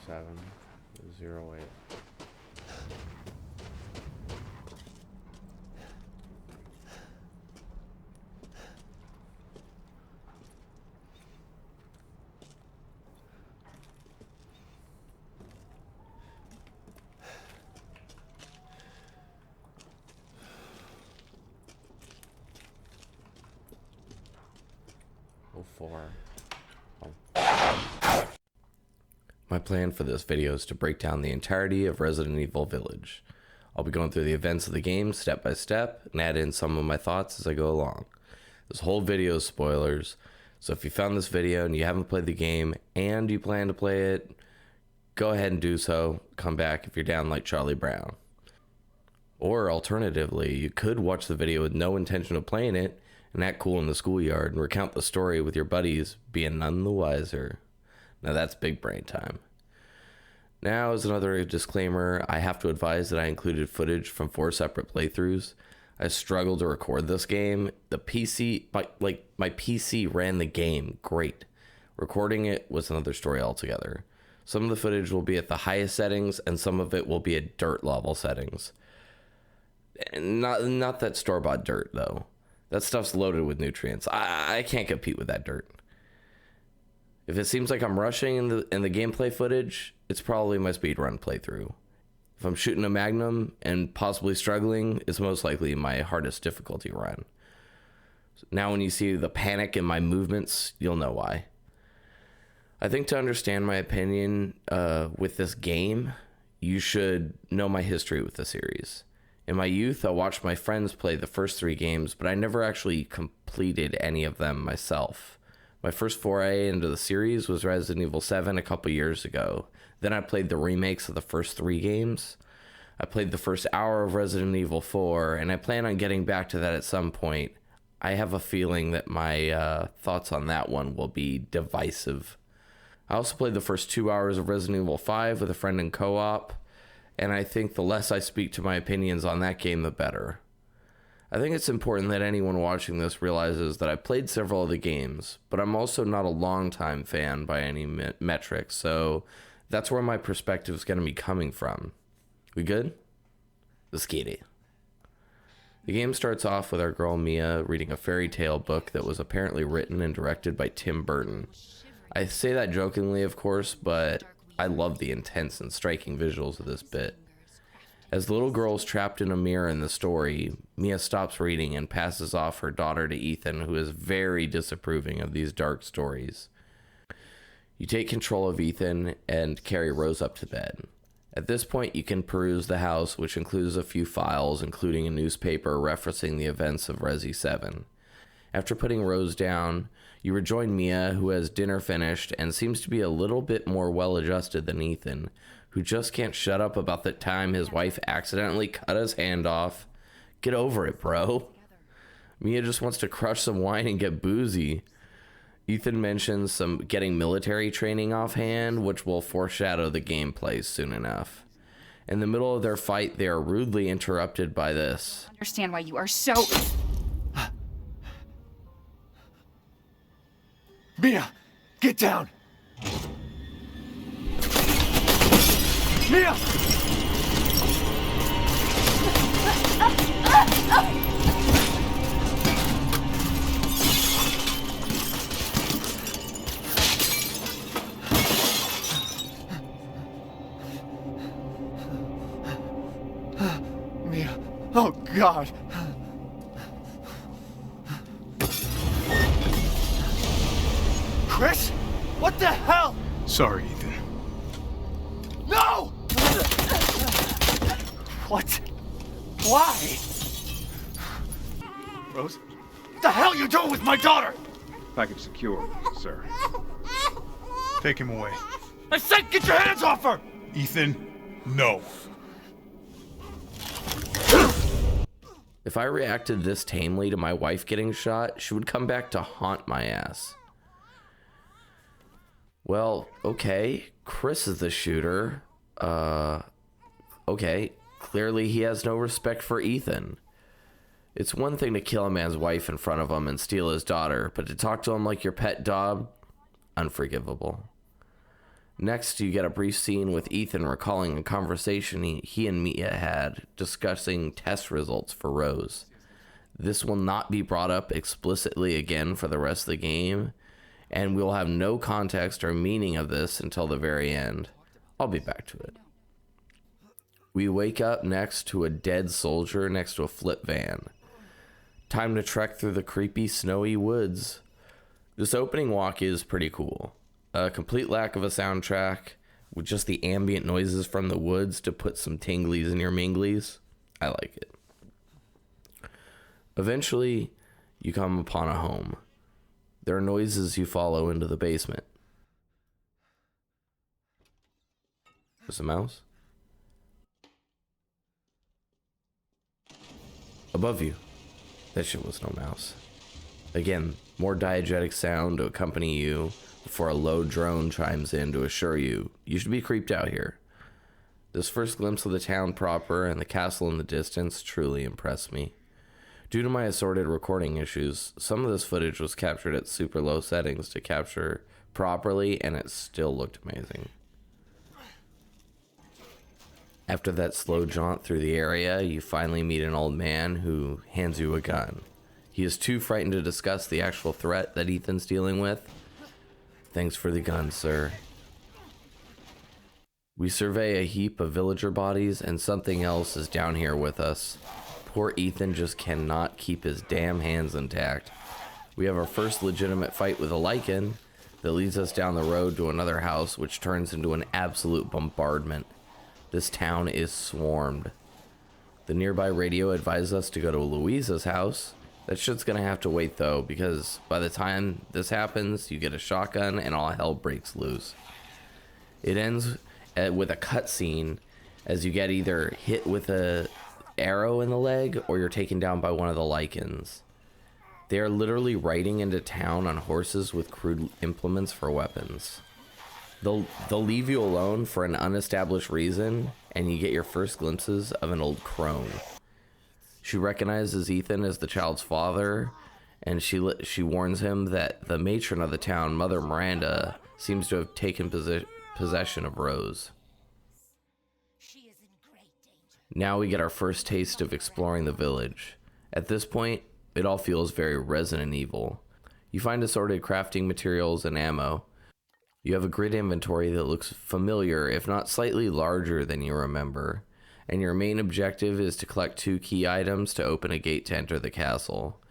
0708. My plan for this video is to break down the entirety of Resident Evil Village. I'll be going through the events of the game step by step and add in some of my thoughts as I go along. This whole video is spoilers, so if you found this video and you haven't played the game and you plan to play it, go ahead and do so. Come back if you're down like Charlie Brown. Or alternatively, you could watch the video with no intention of playing it and act cool in the schoolyard and recount the story with your buddies, being none the wiser. Now that's big brain time. Now, as another disclaimer, I have to advise that I included footage from 4 separate playthroughs. I struggled to record this game. My PC ran the game great. Recording it was another story altogether. Some of the footage will be at the highest settings, and some of it will be at dirt level settings. And not that store-bought dirt, though. That stuff's loaded with nutrients. I can't compete with that dirt. If it seems like I'm rushing in the gameplay footage, it's probably my speedrun playthrough. If I'm shooting a Magnum and possibly struggling, it's most likely my hardest difficulty run. Now when you see the panic in my movements, you'll know why. I think to understand my opinion with this game, you should know my history with the series. In my youth, I watched my friends play the first 3 games, but I never actually completed any of them myself. My first foray into the series was Resident Evil 7 a couple years ago. Then I played the remakes of the first 3 games. I played the first hour of Resident Evil 4, and I plan on getting back to that at some point. I have a feeling that my thoughts on that one will be divisive. I also played the first 2 hours of Resident Evil 5 with a friend in co-op, and I think the less I speak to my opinions on that game, the better. I think it's important that anyone watching this realizes that I played several of the games, but I'm also not a longtime fan by any metric, so that's where my perspective is going to be coming from. We good? Let's get it. The game starts off with our girl Mia reading a fairy tale book that was apparently written and directed by Tim Burton. I say that jokingly, of course, but I love the intense and striking visuals of this bit. As the little girl's trapped in a mirror in the story, Mia stops reading and passes off her daughter to Ethan, who is very disapproving of these dark stories. You take control of Ethan and carry Rose up to bed. At this point, you can peruse the house, which includes a few files, including a newspaper referencing the events of Resi 7. After putting Rose down, you rejoin Mia, who has dinner finished and seems to be a little bit more well-adjusted than Ethan, who just can't shut up about the time his wife accidentally cut his hand off. Get over it, bro. Mia just wants to crush some wine and get boozy. Ethan mentions some getting military training offhand, which will foreshadow the gameplay soon enough. In the middle of their fight, they are rudely interrupted by this. I understand why you are so... Mia, get down! Mia! Mia, oh God! Chris? What the hell? Sorry, Ethan. No! What? Why? Rose? What the hell are you doing with my daughter? Package secure, sir. Take him away. I said get your hands off her! Ethan, no. If I reacted this tamely to my wife getting shot, she would come back to haunt my ass. Well, okay, Chris is the shooter. Okay, clearly he has no respect for Ethan. It's one thing to kill a man's wife in front of him and steal his daughter, but to talk to him like your pet dog, unforgivable. Next, you get a brief scene with Ethan recalling a conversation he and Mia had discussing test results for Rose. This will not be brought up explicitly again for the rest of the game, and we'll have no context or meaning of this until the very end. I'll be back to it. We wake up next to a dead soldier next to a flip van. Time to trek through the creepy, snowy woods. This opening walk is pretty cool. A complete lack of a soundtrack, with just the ambient noises from the woods to put some tinglies in your minglies. I like it. Eventually, you come upon a home. There are noises you follow into the basement. There's a mouse. Above you. That shit was no mouse. Again, more diegetic sound to accompany you before a low drone chimes in to assure you should be creeped out here. This first glimpse of the town proper and the castle in the distance truly impressed me. Due to my assorted recording issues, some of this footage was captured at super low settings to capture properly, and it still looked amazing. After that slow jaunt through the area, you finally meet an old man who hands you a gun. He is too frightened to discuss the actual threat that Ethan's dealing with. Thanks for the gun, sir. We survey a heap of villager bodies, and something else is down here with us. Poor Ethan just cannot keep his damn hands intact. We have our first legitimate fight with a lichen that leads us down the road to another house, which turns into an absolute bombardment. This town is swarmed. The nearby radio advised us to go to Louisa's house. That shit's gonna have to wait though, because by the time this happens, you get a shotgun and all hell breaks loose. It ends with a cutscene as you get either hit with a arrow in the leg or you're taken down by one of the lichens. They are literally riding into town on horses with crude implements for weapons. They'll leave you alone for an unestablished reason, and you get your first glimpses of an old crone. She recognizes Ethan as the child's father, and she warns him that the matron of the town, Mother Miranda, seems to have taken possession of Rose. Now we get our first taste of exploring the village. At this point, it all feels very Resident Evil. You find assorted crafting materials and ammo. You have a grid inventory that looks familiar, if not slightly larger than you remember. And your main objective is to collect 2 key items to open a gate to enter the castle.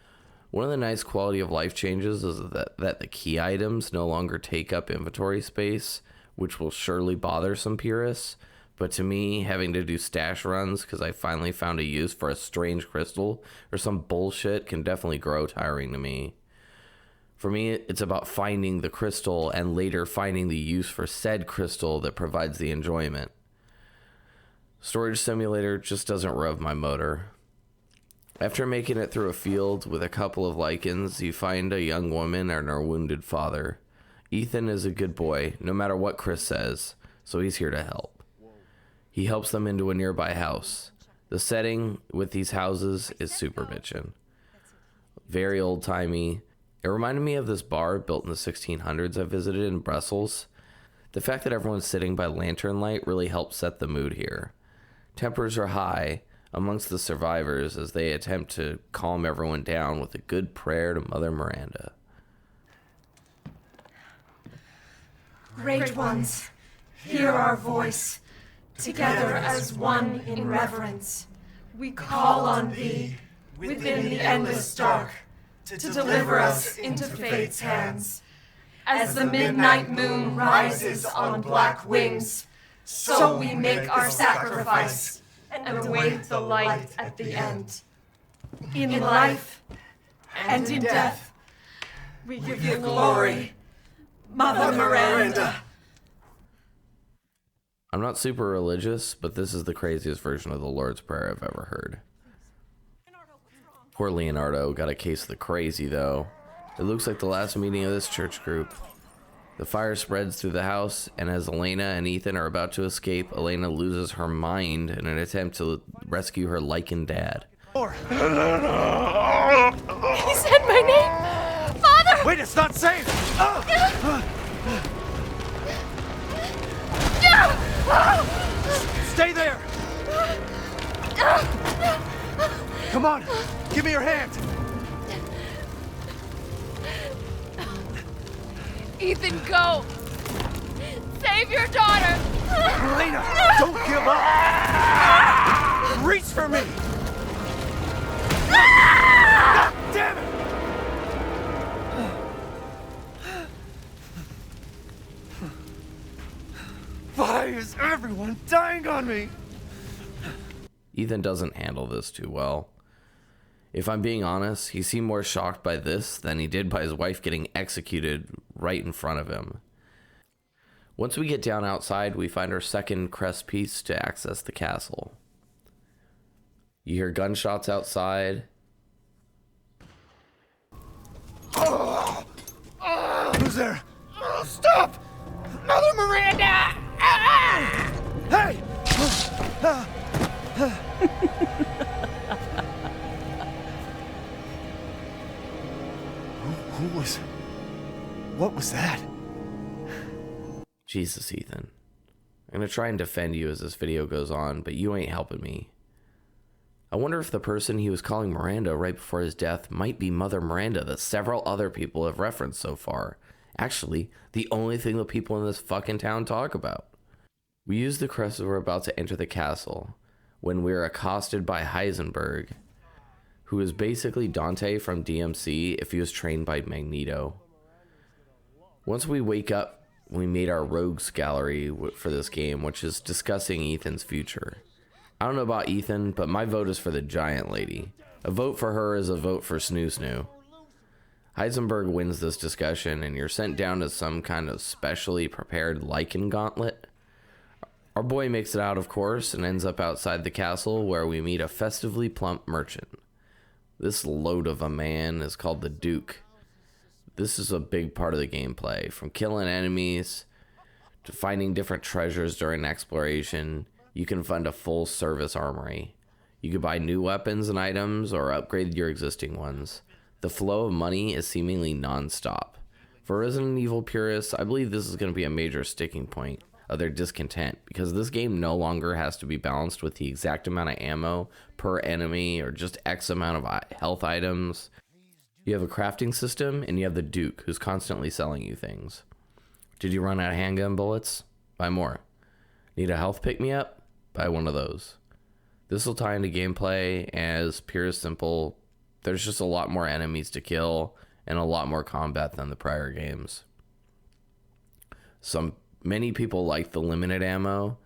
One of the nice quality of life changes is that the key items no longer take up inventory space, which will surely bother some purists. But to me, having to do stash runs because I finally found a use for a strange crystal or some bullshit can definitely grow tiring to me. For me, it's about finding the crystal and later finding the use for said crystal that provides the enjoyment. Storage Simulator just doesn't rev my motor. After making it through a field with a couple of lichens, you find a young woman and her wounded father. Ethan is a good boy, no matter what Chris says, so he's here to help. He helps them into a nearby house. The setting with these houses is super bitchin'. Very old-timey. It reminded me of this bar built in the 1600s I visited in Brussels. The fact that everyone's sitting by lantern light really helps set the mood here. Tempers are high amongst the survivors as they attempt to calm everyone down with a good prayer to Mother Miranda. Great ones, hear our voice. Together as one in reverence, we call on thee within the endless dark to deliver us into fate's hands. As the midnight moon rises on black wings, so we make our sacrifice and await the light at the end. In life and in death, we give you glory, Mother Miranda. I'm not super religious, but this is the craziest version of the Lord's Prayer I've ever heard. Poor Leonardo got a case of the crazy, though. It looks like the last meeting of this church group. The fire spreads through the house, and as Elena and Ethan are about to escape, Elena loses her mind in an attempt to rescue her lichen dad. He said my name! Father! Wait, it's not safe! Come on! Give me your hand! Ethan, go! Save your daughter! Elena, don't give up! Reach for me! God damn it! Why is everyone dying on me? Ethan doesn't handle this too well. If I'm being honest, he seemed more shocked by this than he did by his wife getting executed right in front of him. Once we get down outside, we find our second crest piece to access the castle. You hear gunshots outside. Who's there? Stop! Mother Miranda! Hey! Who was... What was that? Jesus, Ethan. I'm gonna try and defend you as this video goes on, but you ain't helping me. I wonder if the person he was calling Miranda right before his death might be Mother Miranda that several other people have referenced so far. Actually, the only thing the people in this fucking town talk about. We use the crest as we're about to enter the castle when we're accosted by Heisenberg, who is basically Dante from DMC if he was trained by Magneto. Once we wake up, we made our rogues gallery for this game, which is discussing Ethan's future. I don't know about Ethan, but my vote is for the giant lady. A vote for her is a vote for Snoo Snoo. Heisenberg wins this discussion, and you're sent down to some kind of specially prepared lichen gauntlet. Our boy makes it out, of course, and ends up outside the castle where we meet a festively plump merchant. This load of a man is called the Duke. This is a big part of the gameplay, from killing enemies to finding different treasures during exploration. You can fund a full service armory. You can buy new weapons and items or upgrade your existing ones. The flow of money is seemingly non-stop. For Resident Evil purists, I believe this is going to be a major sticking point of their discontent, because this game no longer has to be balanced with the exact amount of ammo per enemy or just X amount of health items. You have a crafting system, and you have the Duke, who's constantly selling you things. Did you run out of handgun bullets? Buy more. Need a health pick-me-up? Buy one of those. This will tie into gameplay as pure as simple. There's just a lot more enemies to kill and a lot more combat than the prior games. Many people like the limited ammo,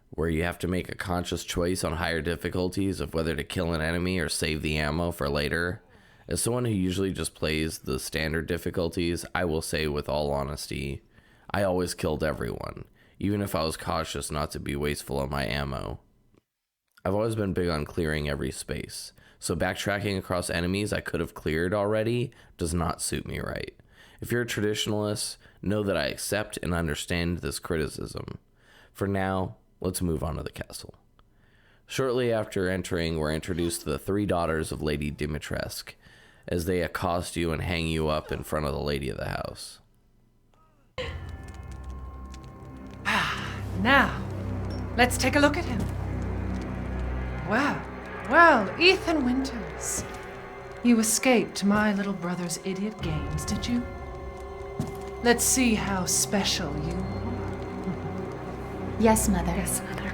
where you have to make a conscious choice on higher difficulties of whether to kill an enemy or save the ammo for later. As someone who usually just plays the standard difficulties, I will say with all honesty, I always killed everyone, even if I was cautious not to be wasteful of my ammo. I've always been big on clearing every space, so backtracking across enemies I could have cleared already does not suit me right. If you're a traditionalist, know that I accept and understand this criticism. For now, let's move on to the castle. Shortly after entering, we're introduced to the three daughters of Lady Dimitrescu, as they accost you and hang you up in front of the lady of the house. Now, let's take a look at him. Well, Ethan Winters. You escaped my little brother's idiot games, did you? Let's see how special you are. Yes, Mother. Yes, Mother.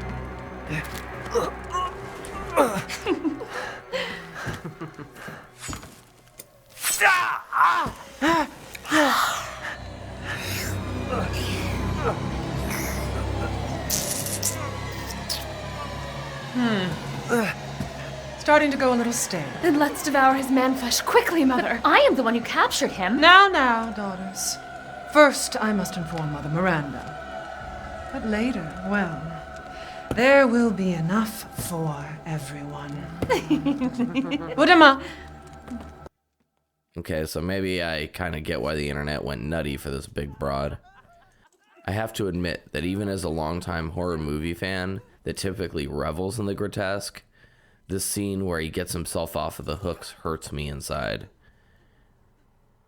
Starting to go a little stale. Then let's devour his man-flesh quickly, Mother. I am the one who captured him. Now, daughters. First, I must inform Mother Miranda. But later, well, there will be enough for everyone. Put him up. Okay, so maybe I kind of get why the internet went nutty for this big broad. I have to admit that even as a longtime horror movie fan that typically revels in the grotesque, this scene where he gets himself off of the hooks hurts me inside.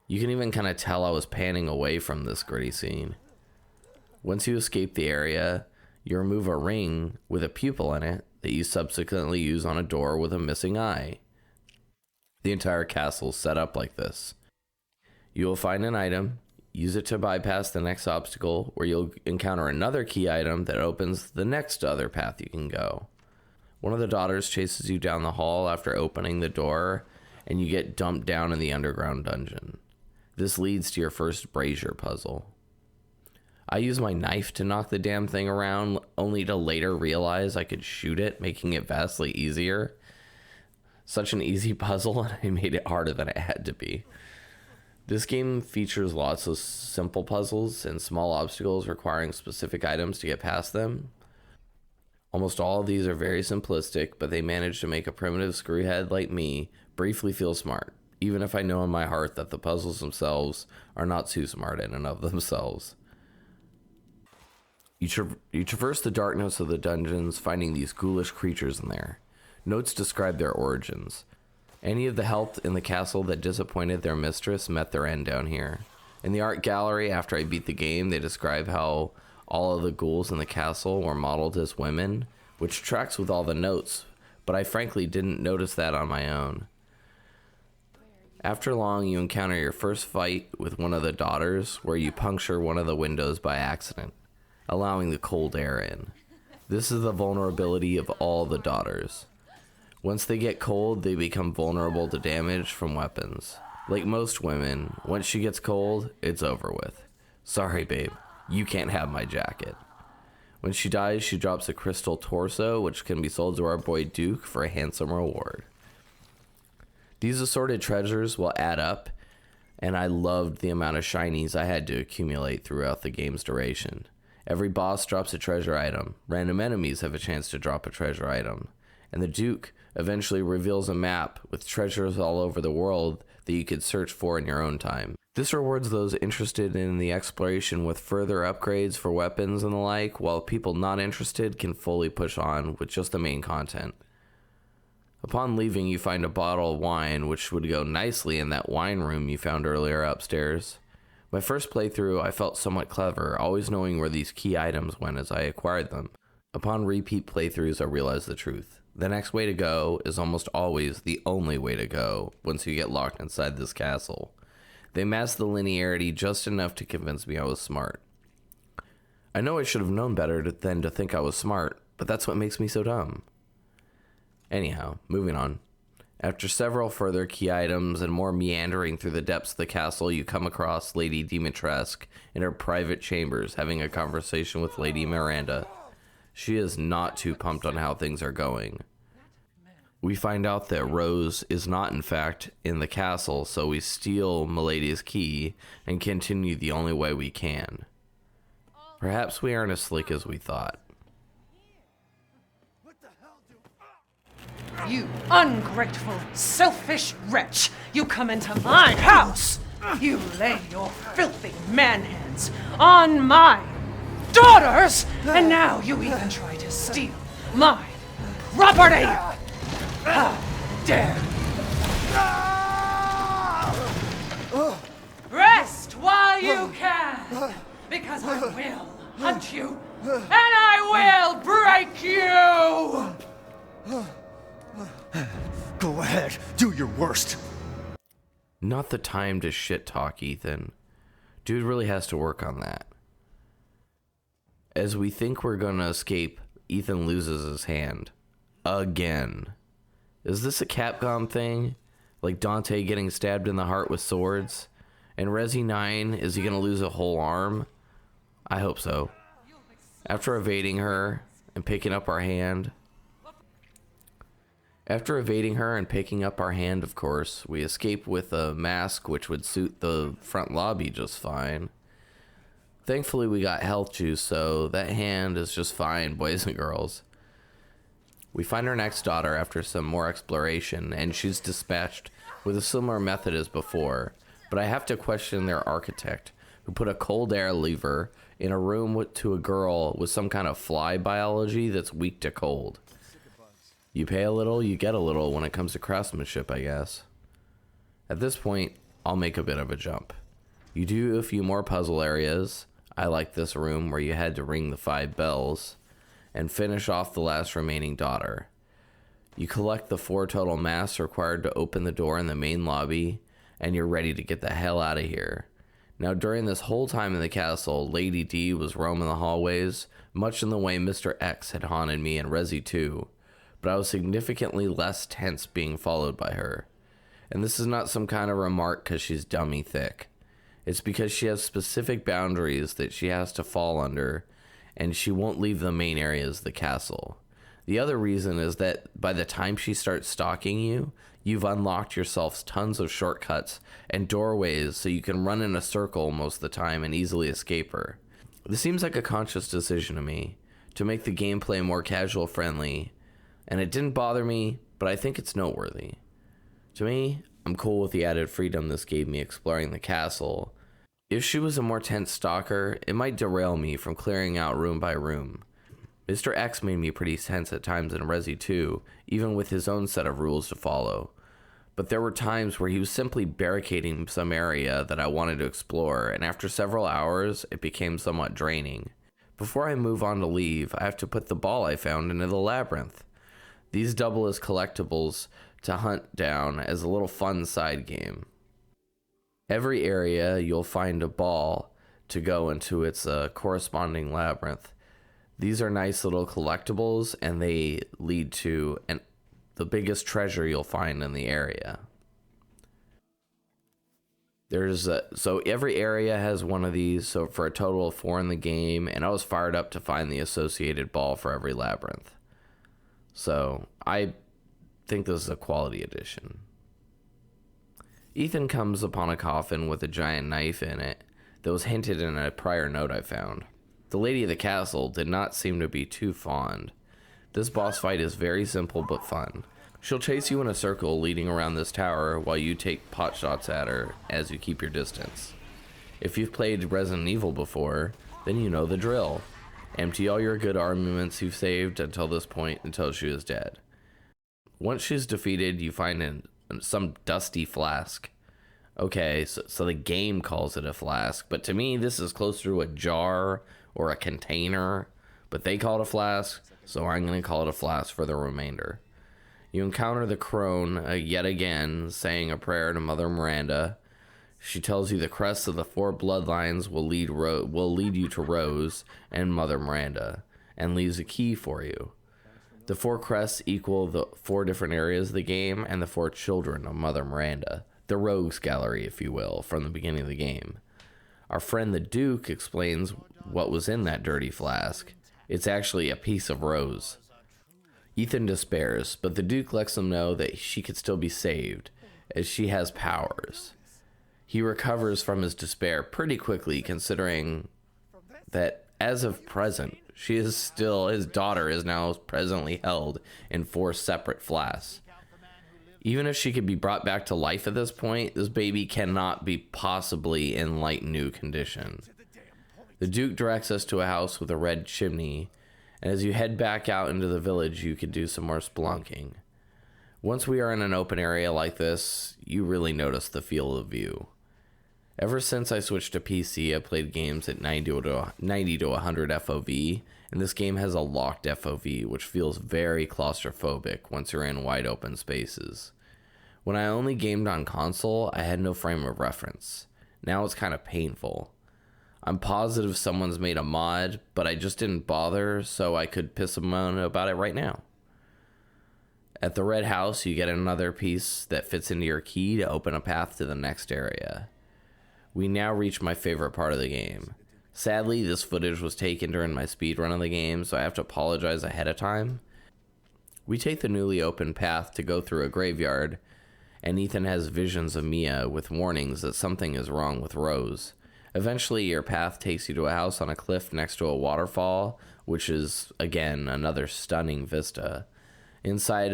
You can even kind of tell I was panning away from this gritty scene. Once you escape the area, you remove a ring with a pupil in it that you subsequently use on a door with a missing eye. The entire castle is set up like this. You will find an item, use it to bypass the next obstacle, where you'll encounter another key item that opens the next other path you can go. One of the daughters chases you down the hall after opening the door, and you get dumped down in the underground dungeon. This leads to your first brazier puzzle. I used my knife to knock the damn thing around, only to later realize I could shoot it, making it vastly easier. Such an easy puzzle, and I made it harder than it had to be. This game features lots of simple puzzles and small obstacles requiring specific items to get past them. Almost all of these are very simplistic, but they manage to make a primitive screwhead like me briefly feel smart, even if I know in my heart that the puzzles themselves are not too smart in and of themselves. You traverse the darkness of the dungeons, finding these ghoulish creatures in there. Notes describe their origins. Any of the help in the castle that disappointed their mistress met their end down here. In the art gallery, after I beat the game, they describe how all of the ghouls in the castle were modeled as women, which tracks with all the notes, but I frankly didn't notice that on my own. After long, you encounter your first fight with one of the daughters, where you puncture one of the windows by accident, allowing the cold air in. This is the vulnerability of all the daughters. Once they get cold, they become vulnerable to damage from weapons. Like most women, once she gets cold, it's over with. Sorry, babe, you can't have my jacket. When she dies, she drops a crystal torso, which can be sold to our boy Duke for a handsome reward. These assorted treasures will add up, and I loved the amount of shinies I had to accumulate throughout the game's duration. Every boss drops a treasure item, random enemies have a chance to drop a treasure item, and the Duke eventually reveals a map with treasures all over the world that you could search for in your own time. This rewards those interested in the exploration with further upgrades for weapons and the like, while people not interested can fully push on with just the main content. Upon leaving, you find a bottle of wine, which would go nicely in that wine room you found earlier upstairs. My first playthrough, I felt somewhat clever, always knowing where these key items went as I acquired them. Upon repeat playthroughs, I realized the truth. The next way to go is almost always the only way to go once you get locked inside this castle. They masked the linearity just enough to convince me I was smart. I know I should have known better than to think I was smart, but that's what makes me so dumb. Anyhow, moving on. After several further key items and more meandering through the depths of the castle, you come across Lady Dimitrescu in her private chambers having a conversation with Lady Miranda. She is not too pumped on how things are going. We find out that Rose is not in fact in the castle, so we steal Milady's key and continue the only way we can. Perhaps we aren't as slick as we thought. You ungrateful, selfish wretch! You come into my house! You lay your filthy man hands on my daughters! And now you even try to steal my property! How dare you! Rest while you can! Because I will hunt you! And I will break you! Go ahead, do your worst. Not the time to shit talk, Ethan. Dude really has to work on that. As we think we're gonna escape, Ethan loses his hand. Again. Is this a Capcom thing? Like Dante getting stabbed in the heart with swords? And Resi 9, is he gonna lose a whole arm? I hope so. After evading her and picking up our hand, of course, we escape with a mask which would suit the front lobby just fine. Thankfully, we got health juice, so that hand is just fine, boys and girls. We find our next daughter after some more exploration, and she's dispatched with a similar method as before, but I have to question their architect, who put a cold air lever in a room to a girl with some kind of fly biology that's weak to cold. You pay a little, you get a little when it comes to craftsmanship, I guess. At this point, I'll make a bit of a jump. You do a few more puzzle areas. I like this room where you had to ring the 5 bells, and finish off the last remaining daughter. You collect the 4 total masks required to open the door in the main lobby, and you're ready to get the hell out of here. Now, during this whole time in the castle, Lady D was roaming the hallways, much in the way Mr. X had haunted me in Resi 2, but I was significantly less tense being followed by her. And this is not some kind of remark because she's dummy thick. It's because she has specific boundaries that she has to fall under, and she won't leave the main areas of the castle. The other reason is that by the time she starts stalking you, you've unlocked yourself tons of shortcuts and doorways so you can run in a circle most of the time and easily escape her. This seems like a conscious decision to me, to make the gameplay more casual friendly, and it didn't bother me, but I think it's noteworthy. To me, I'm cool with the added freedom this gave me exploring the castle. If she was a more tense stalker, it might derail me from clearing out room by room. Mr. X made me pretty tense at times in Resi 2, even with his own set of rules to follow. But there were times where he was simply barricading some area that I wanted to explore, and after several hours, it became somewhat draining. Before I move on to leave, I have to put the ball I found into the labyrinth. These double as collectibles to hunt down as a little fun side game. Every area you'll find a ball to go into its corresponding labyrinth. These are nice little collectibles, and they lead to the biggest treasure you'll find in the area. So every area has one of these, so for a total of 4 in the game, and I was fired up to find the associated ball for every labyrinth. So I think this is a quality addition. Ethan comes upon a coffin with a giant knife in it that was hinted in a prior note I found. The lady of the castle did not seem to be too fond. This boss fight is very simple but fun. She'll chase you in a circle leading around this tower while you take pot shots at her as you keep your distance. If you've played Resident Evil before, then you know the drill. Empty all your good armaments you've saved until this point until she is dead. Once she's defeated, you find some dusty flask. Okay, so the game calls it a flask, but to me this is closer to a jar or a container, but they call it a flask, so I'm going to call it a flask for the remainder. You encounter the crone yet again, saying a prayer to Mother Miranda. She tells you the crests of the 4 bloodlines will lead you to Rose and Mother Miranda, and leaves a key for you. The 4 crests equal the 4 different areas of the game and the 4 children of Mother Miranda, the rogues gallery, if you will, from the beginning of the game. Our friend the Duke explains what was in that dirty flask. It's actually a piece of Rose. Ethan despairs, but the Duke lets him know that she could still be saved, as she has powers. He recovers from his despair pretty quickly, considering that as of present, his daughter is now presently held in 4 separate flasks. Even if she could be brought back to life at this point, this baby cannot be possibly in light new condition. The Duke directs us to a house with a red chimney, and as you head back out into the village, you can do some more spelunking. Once we are in an open area like this, you really notice the field of view. Ever since I switched to PC, I played games at 90 to 100 FOV, and this game has a locked FOV, which feels very claustrophobic once you're in wide open spaces. When I only gamed on console, I had no frame of reference. Now it's kind of painful. I'm positive someone's made a mod, but I just didn't bother, so I could piss them on about it right now. At the red house, you get another piece that fits into your key to open a path to the next area. We now reach my favorite part of the game. Sadly, this footage was taken during my speedrun of the game, so I have to apologize ahead of time. We take the newly opened path to go through a graveyard, and Ethan has visions of Mia with warnings that something is wrong with Rose. Eventually, your path takes you to a house on a cliff next to a waterfall, which is, again, another stunning vista. Inside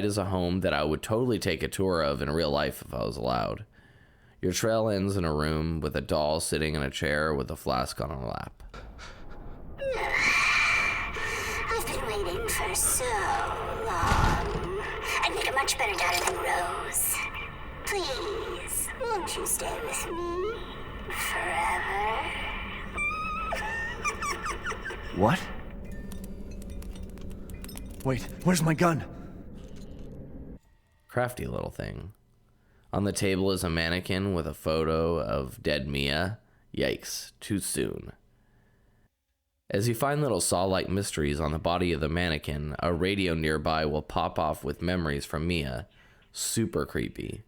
is a home that I would totally take a tour of in real life if I was allowed. Your trail ends in a room with a doll sitting in a chair with a flask on her lap. I've been waiting for so long. I'd make a much better daughter than Rose. Please, won't you stay with me forever? What? Wait, where's my gun? Crafty little thing. On the table is a mannequin with a photo of dead Mia. Yikes, too soon. As you find little saw-like mysteries on the body of the mannequin, a radio nearby will pop off with memories from Mia. Super creepy.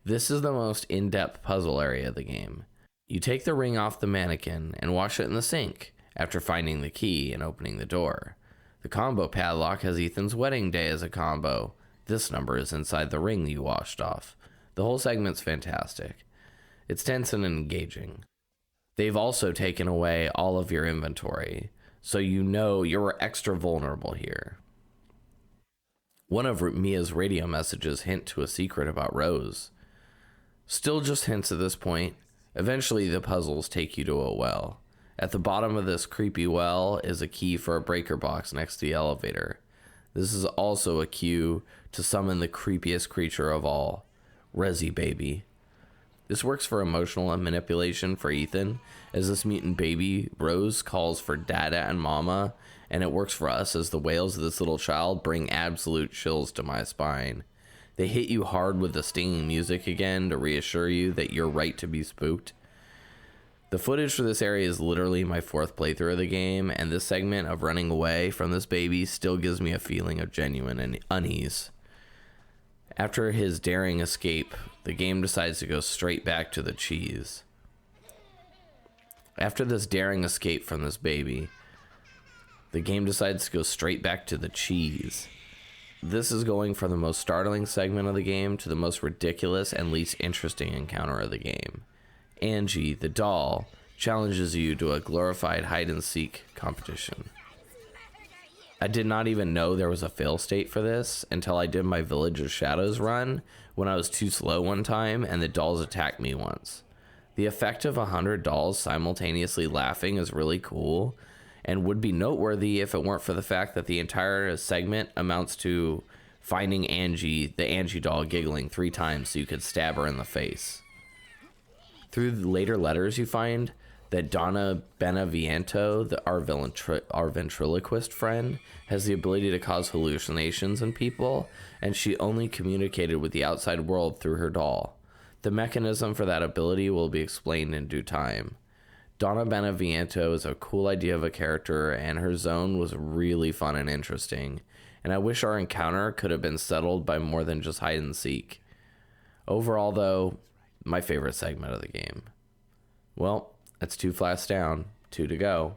This is the most in-depth puzzle area of the game. You take the ring off the mannequin and wash it in the sink after finding the key and opening the door. The combo padlock has Ethan's wedding day as a combo. This number is inside the ring you washed off. The whole segment's fantastic. It's tense and engaging. They've also taken away all of your inventory, so you know you're extra vulnerable here. One of Mia's radio messages hint to a secret about Rose. Still just hints at this point. Eventually the puzzles take you to a well. At the bottom of this creepy well is a key for a breaker box next to the elevator. This is also a cue to summon the creepiest creature of all, Resi Baby. This works for emotional manipulation for Ethan, as this mutant baby, Rose, calls for Dada and Mama, and it works for us as the wails of this little child bring absolute chills to my spine. They hit you hard with the stinging music again to reassure you that you're right to be spooked. The footage for this area is literally my 4th playthrough of the game, and this segment of running away from this baby still gives me a feeling of genuine unease. After his daring escape, the game decides to go straight back to the cheese. After this daring escape from this baby, the game decides to go straight back to the cheese. This is going from the most startling segment of the game to the most ridiculous and least interesting encounter of the game. Angie, the doll, challenges you to a glorified hide-and-seek competition. I did not even know there was a fail state for this until I did my Village of Shadows run when I was too slow one time and the dolls attacked me once. The effect of 100 dolls simultaneously laughing is really cool and would be noteworthy if it weren't for the fact that the entire segment amounts to finding Angie, the Angie doll, giggling 3 times so you could stab her in the face. Through the later letters you find that Donna Beneviento, our ventriloquist friend, has the ability to cause hallucinations in people, and she only communicated with the outside world through her doll. The mechanism for that ability will be explained in due time. Donna Beneviento is a cool idea of a character, and her zone was really fun and interesting, and I wish our encounter could have been settled by more than just hide and seek. Overall, though, my favorite segment of the game. Well, that's 2 flats down, 2 to go.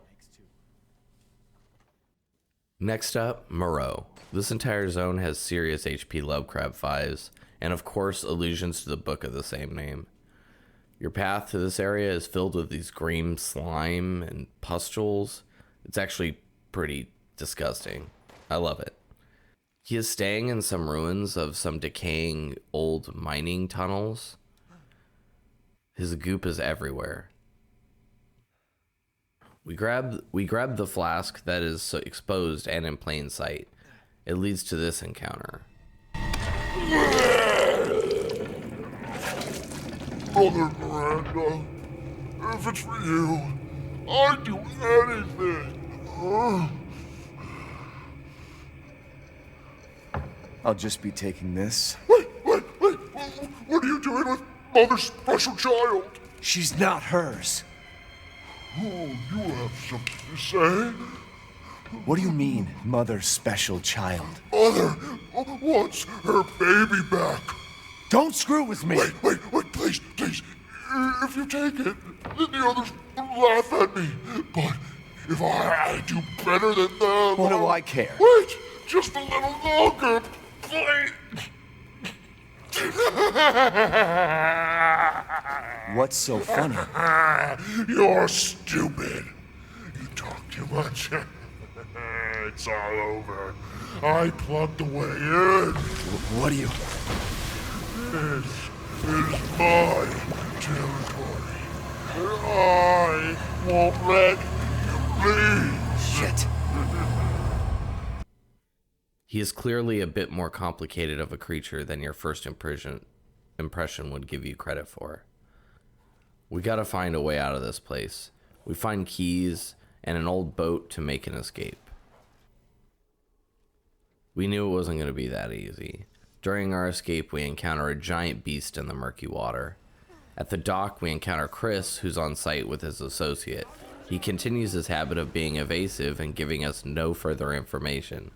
Next up, Moreau. This entire zone has serious HP Lovecraft vibes, and of course allusions to the book of the same name. Your path to this area is filled with these green slime and pustules. It's actually pretty disgusting. I love it. He is staying in some ruins of some decaying old mining tunnels. His goop is everywhere. We grab the flask that is so exposed and in plain sight. It leads to this encounter. Brother Miranda, if it's for you, I'd do anything. I'll just be taking this. Wait, what are you doing with Mother's special child? She's not hers. Oh, you have something to say? What do you mean, mother's special child? Mother wants her baby back. Don't screw with me! Wait, please. If you take it, then the others laugh at me. But if I do better than them... What do I care? Wait, just a little longer, please. What's so funny? You're stupid. You talk too much. It's all over. I plugged the way in. What do you... This is my territory. And I won't let you leave. Shit. He is clearly a bit more complicated of a creature than your first impression would give you credit for. We gotta find a way out of this place. We find keys and an old boat to make an escape. We knew it wasn't gonna be that easy. During our escape, we encounter a giant beast in the murky water. At the dock, we encounter Chris, who's on site with his associate. He continues his habit of being evasive and giving us no further information.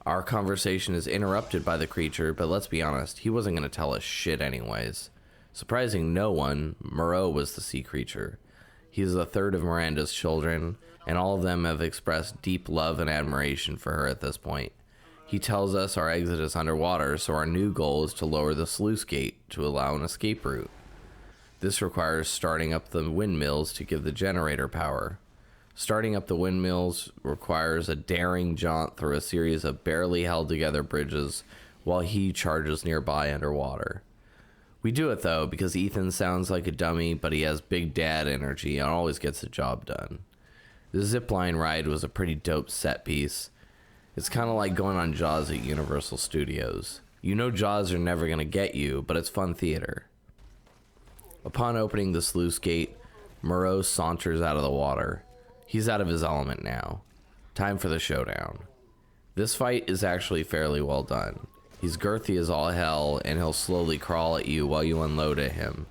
Our conversation is interrupted by the creature, but let's be honest, he wasn't going to tell us shit anyways. Surprising no one, Moreau was the sea creature. He is the third of Miranda's children, and all of them have expressed deep love and admiration for her at this point. He tells us our exit is underwater, so our new goal is to lower the sluice gate to allow an escape route. This requires starting up the windmills to give the generator power. Starting up the windmills requires a daring jaunt through a series of barely held together bridges while he charges nearby underwater. We do it though because Ethan sounds like a dummy, but he has big dad energy and always gets the job done. The zipline ride was a pretty dope set piece. It's kind of like going on Jaws at Universal Studios. You know Jaws are never going to get you, but it's fun theater. Upon opening the sluice gate, Moreau saunters out of the water. He's out of his element now. Time for the showdown. This fight is actually fairly well done. He's girthy as all hell, and he'll slowly crawl at you while you unload at him.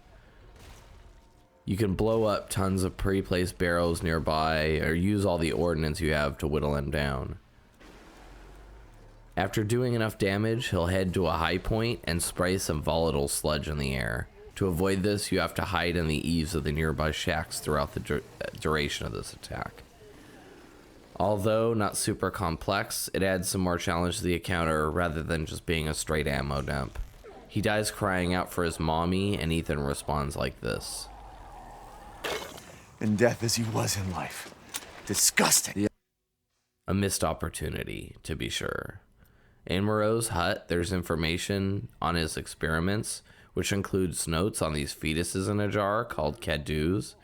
You can blow up tons of pre-placed barrels nearby, or use all the ordnance you have to whittle him down. After doing enough damage, he'll head to a high point and spray some volatile sludge in the air. To avoid this, you have to hide in the eaves of the nearby shacks throughout the duration of this attack. Although not super complex, it adds some more challenge to the encounter rather than just being a straight ammo dump. He dies crying out for his mommy, and Ethan responds like this. In death as he was in life. Disgusting. A missed opportunity, to be sure. In Moreau's hut, there's information on his experiments, which includes notes on these fetuses in a jar called cadus.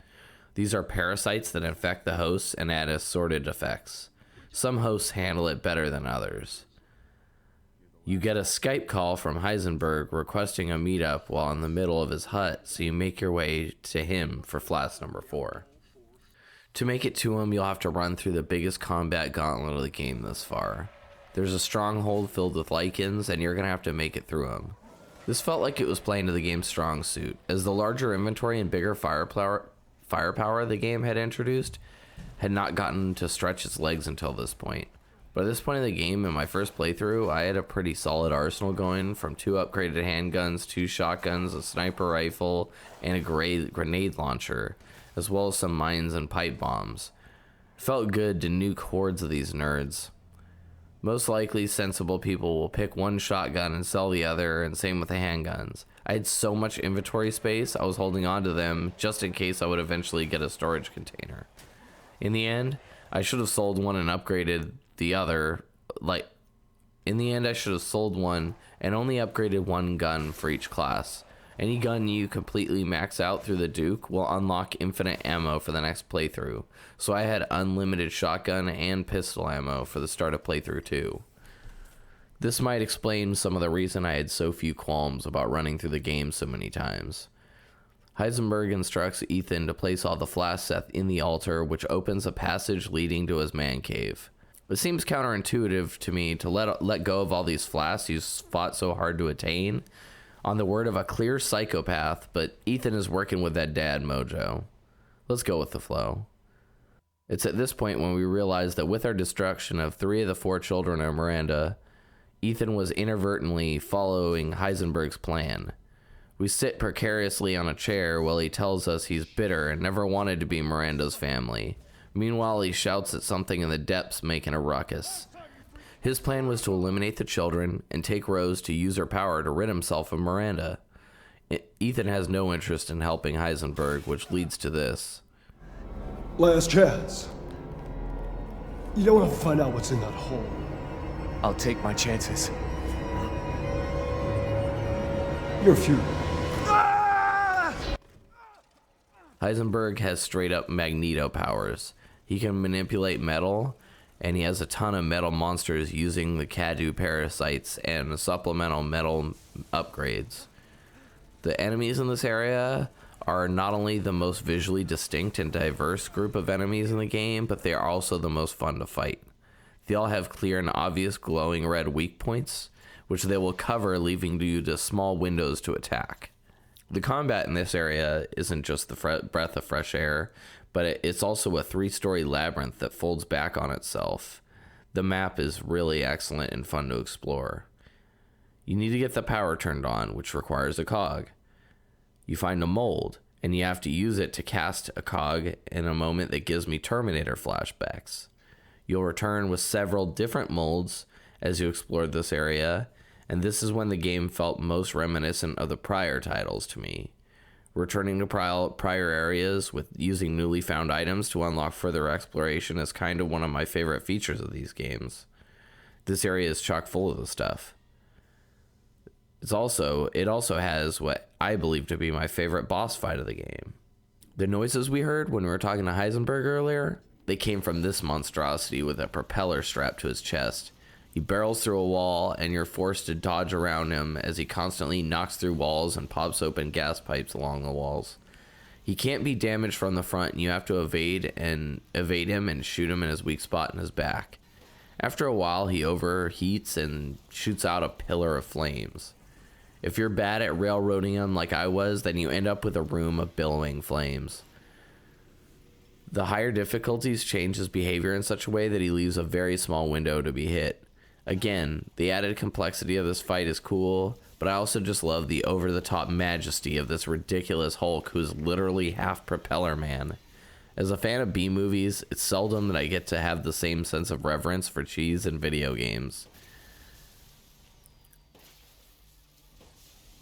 These are parasites that infect the hosts and add assorted effects. Some hosts handle it better than others. You get a Skype call from Heisenberg requesting a meetup while in the middle of his hut, so you make your way to him for flask number 4. To make it to him, you'll have to run through the biggest combat gauntlet of the game this far. There's a stronghold filled with lichens, and you're going to have to make it through them. This felt like it was playing to the game's strong suit, as the larger inventory and bigger firepower the game had introduced had not gotten to stretch its legs until this point. But at this point in the game, in my first playthrough, I had a pretty solid arsenal going, from 2 upgraded handguns, 2 shotguns, a sniper rifle, and a grenade launcher, as well as some mines and pipe bombs. It felt good to nuke hordes of these nerds. Most likely, sensible people will pick one shotgun and sell the other, and same with the handguns. I had so much inventory space, I was holding on to them just in case I would eventually get a storage container. In the end, I should have sold one and upgraded the other. I should have sold one and only upgraded one gun for each class. Any gun you completely max out through the Duke will unlock infinite ammo for the next playthrough, so I had unlimited shotgun and pistol ammo for the start of playthrough 2. This might explain some of the reason I had so few qualms about running through the game so many times. Heisenberg instructs Ethan to place all the flasks in the altar, which opens a passage leading to his man cave. It seems counterintuitive to me to let go of all these flasks you fought so hard to attain, on the word of a clear psychopath, but Ethan is working with that dad mojo. Let's go with the flow. It's at this point when we realize that with our destruction of 3 of the 4 children of Miranda, Ethan was inadvertently following Heisenberg's plan. We sit precariously on a chair while he tells us he's bitter and never wanted to be Miranda's family. Meanwhile, he shouts at something in the depths, making a ruckus. His plan was to eliminate the children and take Rose to use her power to rid himself of Miranda. Ethan has no interest in helping Heisenberg, which leads to this. Last chance. You don't want to find out what's in that hole. I'll take my chances. You're futile. Heisenberg has straight up magneto powers. He can manipulate metal, and he has a ton of metal monsters using the Cadu parasites and supplemental metal upgrades. The enemies in this area are not only the most visually distinct and diverse group of enemies in the game, but they are also the most fun to fight. They all have clear and obvious glowing red weak points, which they will cover, leaving you to small windows to attack. The combat in this area isn't just the breath of fresh air, but it's also a 3-story labyrinth that folds back on itself. The map is really excellent and fun to explore. You need to get the power turned on, which requires a cog. You find a mold, and you have to use it to cast a cog in a moment that gives me Terminator flashbacks. You'll return with several different molds as you explore this area, and this is when the game felt most reminiscent of the prior titles to me. Returning to prior areas with using newly found items to unlock further exploration is kind of one of my favorite features of these games. This area is chock full of the stuff. It also has what I believe to be my favorite boss fight of the game. The noises we heard when we were talking to Heisenberg earlier, they came from this monstrosity with a propeller strapped to his chest. He barrels through a wall, and you're forced to dodge around him as he constantly knocks through walls and pops open gas pipes along the walls. He can't be damaged from the front, and you have to evade him and shoot him in his weak spot in his back. After a while, he overheats and shoots out a pillar of flames. If you're bad at railroading him like I was, then you end up with a room of billowing flames. The higher difficulties change his behavior in such a way that he leaves a very small window to be hit. Again, the added complexity of this fight is cool, but I also just love the over-the-top majesty of this ridiculous Hulk who's literally half propeller man. As a fan of B-movies, it's seldom that I get to have the same sense of reverence for cheese in video games.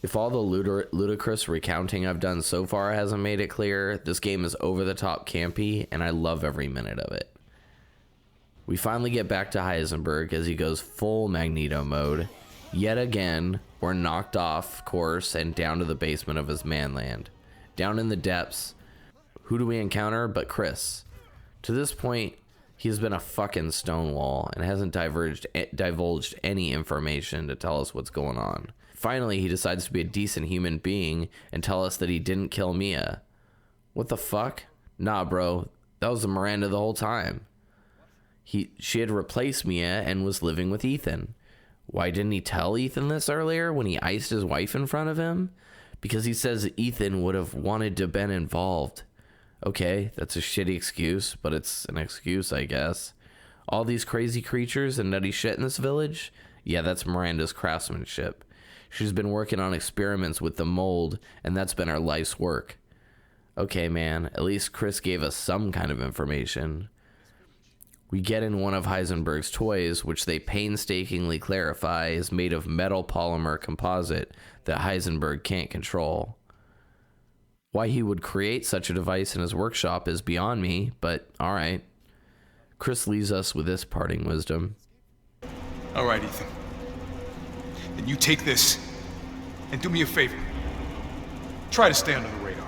If all the ludicrous recounting I've done so far hasn't made it clear, this game is over-the-top campy, and I love every minute of it. We finally get back to Heisenberg as he goes full Magneto mode. Yet again, we're knocked off course and down to the basement of his manland. Down in the depths, who do we encounter but Chris? To this point, he has been a fucking stonewall and hasn't divulged any information to tell us what's going on. Finally, he decides to be a decent human being and tell us that he didn't kill Mia. What the fuck? Nah, bro, that was Miranda the whole time. She had replaced Mia and was living with Ethan. Why didn't he tell Ethan this earlier when he iced his wife in front of him? Because he says Ethan would have wanted to been involved. Okay, that's a shitty excuse, but it's an excuse, I guess. All these crazy creatures and nutty shit in this village? Yeah, that's Miranda's craftsmanship. She's been working on experiments with the mold, and that's been her life's work. Okay, man, at least Chris gave us some kind of information. We get in one of Heisenberg's toys, which they painstakingly clarify is made of metal polymer composite that Heisenberg can't control. Why he would create such a device in his workshop is beyond me, but alright. Chris leaves us with this parting wisdom. Alright, Ethan. Then you take this, and do me a favor. Try to stay under the radar.